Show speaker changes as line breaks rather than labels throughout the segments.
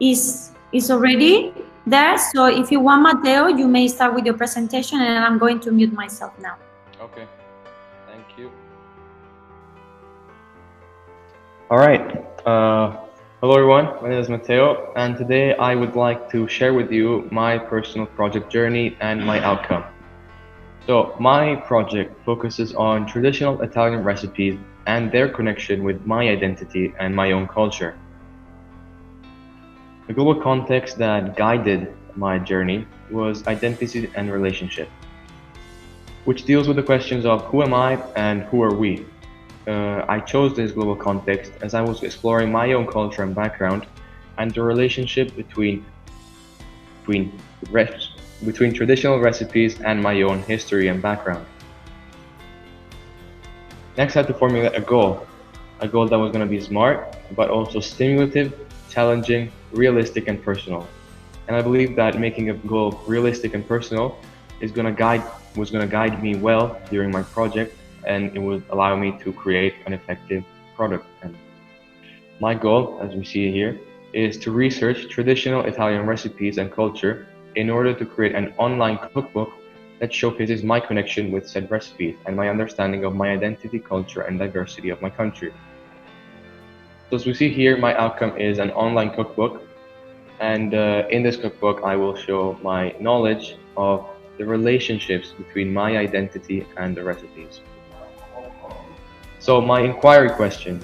is already there. So if you want, Matteo, you may start with your presentation, and I'm going to mute myself now.
Okay, thank you. All right. Hello, everyone. My name is Matteo, and today I would like to share with you my personal project journey and my outcome. So, my project focuses on traditional Italian recipes and their connection with my identity and my own culture. The global context that guided my journey was identity and relationship, which deals with the questions of who am I and who are we. I chose this global context as I was exploring my own culture and background and the relationship between, between traditional recipes and my own history and background. Next, I had to formulate a goal that was going to be smart, but also stimulative, challenging, realistic, and personal. And I believe that making a goal realistic and personal was going to guide me well during my project, and it would allow me to create an effective product. And my goal, as we see here, is to research traditional Italian recipes and culture in order to create an online cookbook that showcases my connection with said recipes and my understanding of my identity, culture, and diversity of my country. So as we see here, my outcome is an online cookbook, and in this cookbook I will show my knowledge of the relationships between my identity and the recipes. So my inquiry question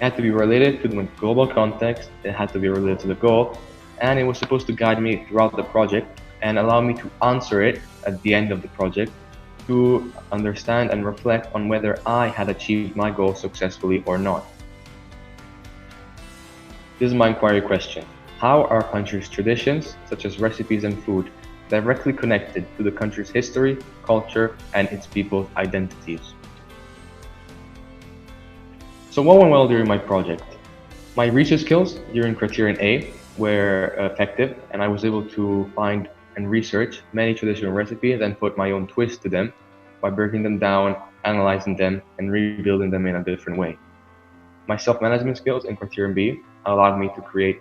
had to be related to the global context, it had to be related to the goal, and it was supposed to guide me throughout the project and allow me to answer it at the end of the project to understand and reflect on whether I had achieved my goal successfully or not. This is my inquiry question. How are countries' traditions, such as recipes and food, directly connected to the country's history, culture, and its people's identities? So what went well during my project? My research skills during Criterion A were effective, and I was able to find and research many traditional recipes and put my own twist to them by breaking them down, analyzing them, and rebuilding them in a different way. My self-management skills in Criterion B allowed me to create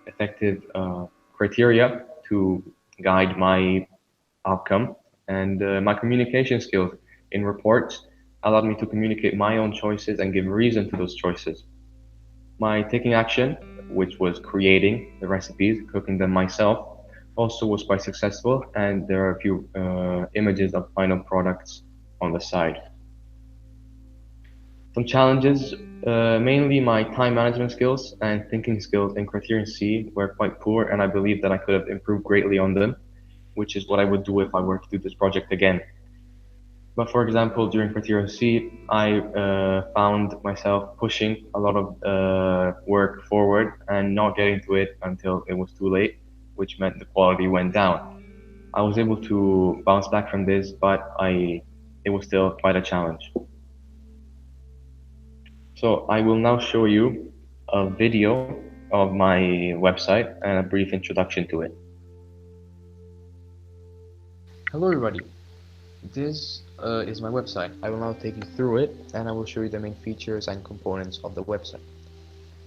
effective criteria to guide my outcome, and my communication skills in reports allowed me to communicate my own choices and give reason to those choices. My taking action, which was creating the recipes, cooking them myself, also was quite successful, and there are a few images of final products on the side. Some challenges, mainly my time management skills and thinking skills in Criterion C were quite poor, and I believe that I could have improved greatly on them, which is what I would do if I were to do this project again. But for example, during Criterion C, I found myself pushing a lot of work forward and not getting to it until it was too late, which meant the quality went down. I was able to bounce back from this, but it was still quite a challenge. So I will now show you a video of my website and a brief introduction to it.
Hello everybody, this is my website. I will now take you through it and I will show you the main features and components of the website.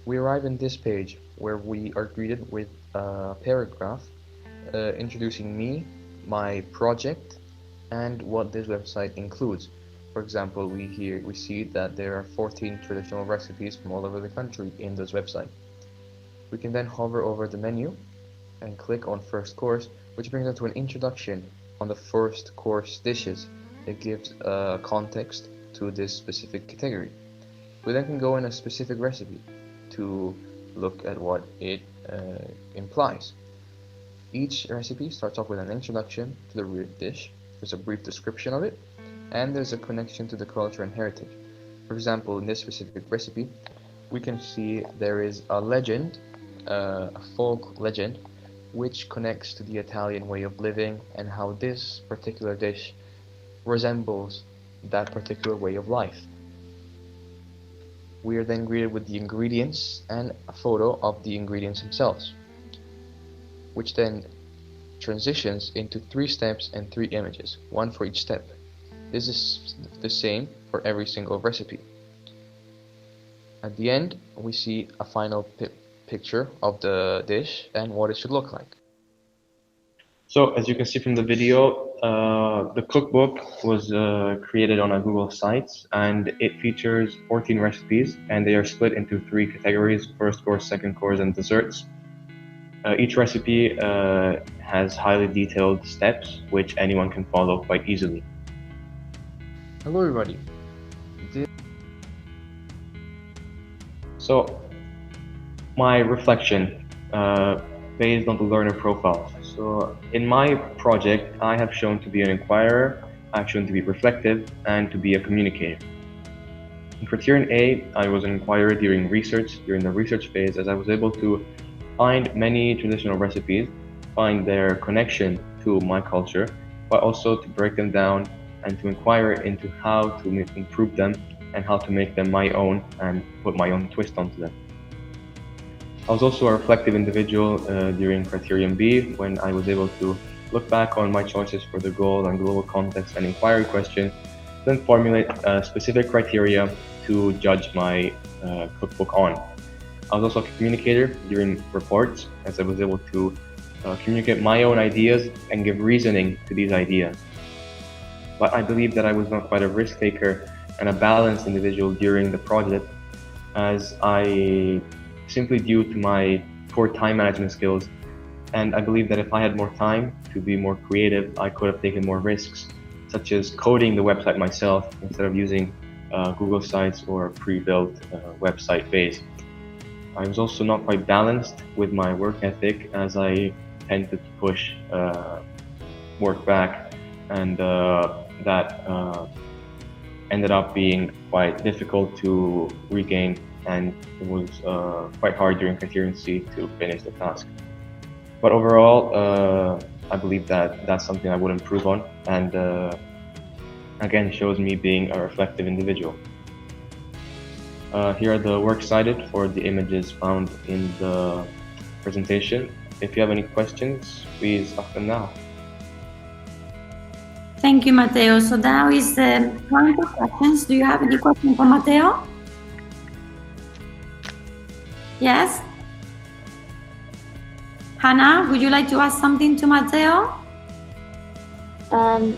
We arrive in this page where we are greeted with a paragraph introducing me, my project, and what this website includes. For example, we see that there are 14 traditional recipes from all over the country in this website. We can then hover over the menu and click on first course, which brings us to an introduction on the first course dishes. It gives context to this specific category. We then can go in a specific recipe to look at what it implies. Each recipe starts off with an introduction to the dish, there's a brief description of it, and there's a connection to the culture and heritage. For example, in this specific recipe, we can see there is a legend, a folk legend, which connects to the Italian way of living and how this particular dish resembles that particular way of life. We are then greeted with the ingredients and a photo of the ingredients themselves, which then transitions into 3 steps and 3 images, one for each step. This is the same for every single recipe. At the end, we see a final picture of the dish and what it should look like.
So as you can see from the video, the cookbook was created on a Google Sites, and it features 14 recipes, and they are split into 3 categories: first course, second course, and desserts. Each recipe has highly detailed steps which anyone can follow quite easily.
Hello everybody.
So my reflection based on the learner profiles. So in my project, I have shown to be an inquirer, I've shown to be reflective, and to be a communicator. In Criterion A, I was an inquirer during the research phase, as I was able to find many traditional recipes, find their connection to my culture, but also to break them down and to inquire into how to improve them and how to make them my own and put my own twist onto them. I was also a reflective individual during Criterion B, when I was able to look back on my choices for the goal and global context and inquiry question, then formulate specific criteria to judge my cookbook on. I was also a communicator during reports, as I was able to communicate my own ideas and give reasoning to these ideas. But I believe that I was not quite a risk taker and a balanced individual during the project, as I simply due to my poor time management skills. And I believe that if I had more time to be more creative, I could have taken more risks, such as coding the website myself instead of using Google Sites or pre-built website base. I was also not quite balanced with my work ethic, as I tended to push work back, and that ended up being quite difficult to regain, and it was quite hard during Criterion C to finish the task. But overall, I believe that that's something I would improve on, and again shows me being a reflective individual. Here are the works cited for the images found in the presentation. If you have any questions, please ask them now.
Thank you, Matteo. So now is the time for questions. Do you have any questions for Matteo? Yes? Hannah, would you like to ask something to Matteo?
I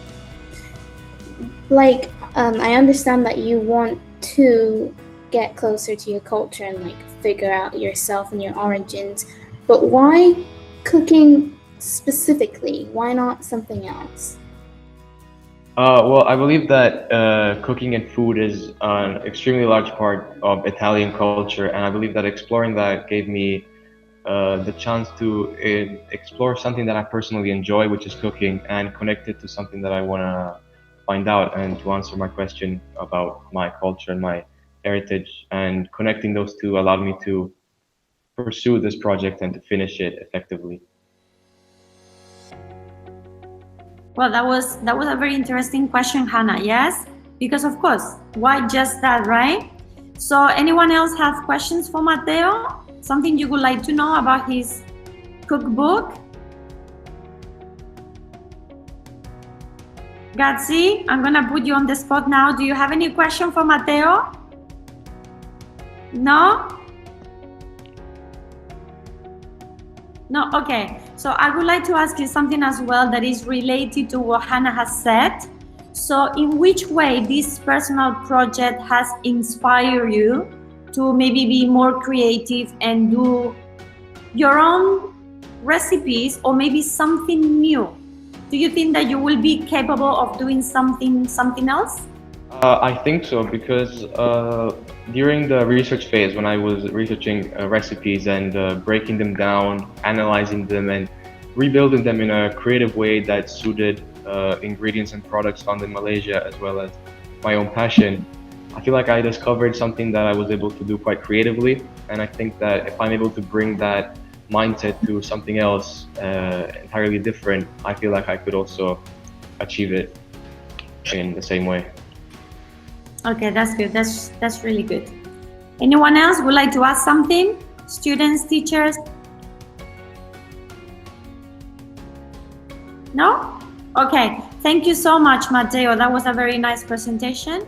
understand that you want to get closer to your culture and figure out yourself and your origins, but why cooking specifically? Why not something else?
Well, I believe that cooking and food is an extremely large part of Italian culture, and I believe that exploring that gave me the chance to explore something that I personally enjoy, which is cooking, and connect it to something that I want to find out, and to answer my question about my culture and my heritage. And connecting those two allowed me to pursue this project and to finish it effectively.
Well, that was a very interesting question, Hannah. Yes, because of course, why just that, right? So, anyone else have questions for Matteo? Something you would like to know about his cookbook? Gazzi, I'm gonna put you on the spot now. Do you have any question for Matteo? No? No, okay. So I would like to ask you something as well that is related to what Hannah has said. So in which way this personal project has inspired you to maybe be more creative and do your own recipes, or maybe something new? Do you think that you will be capable of doing something else?
I think so, because during the research phase, when I was researching recipes and breaking them down, analyzing them, and rebuilding them in a creative way that suited ingredients and products found in Malaysia, as well as my own passion, I feel like I discovered something that I was able to do quite creatively. And I think that if I'm able to bring that mindset to something else entirely different, I feel like I could also achieve it in the same way.
Okay, that's good. That's really good. Anyone else would like to ask something? Students, teachers? No? Okay. Thank you so much, Matteo. That was a very nice presentation.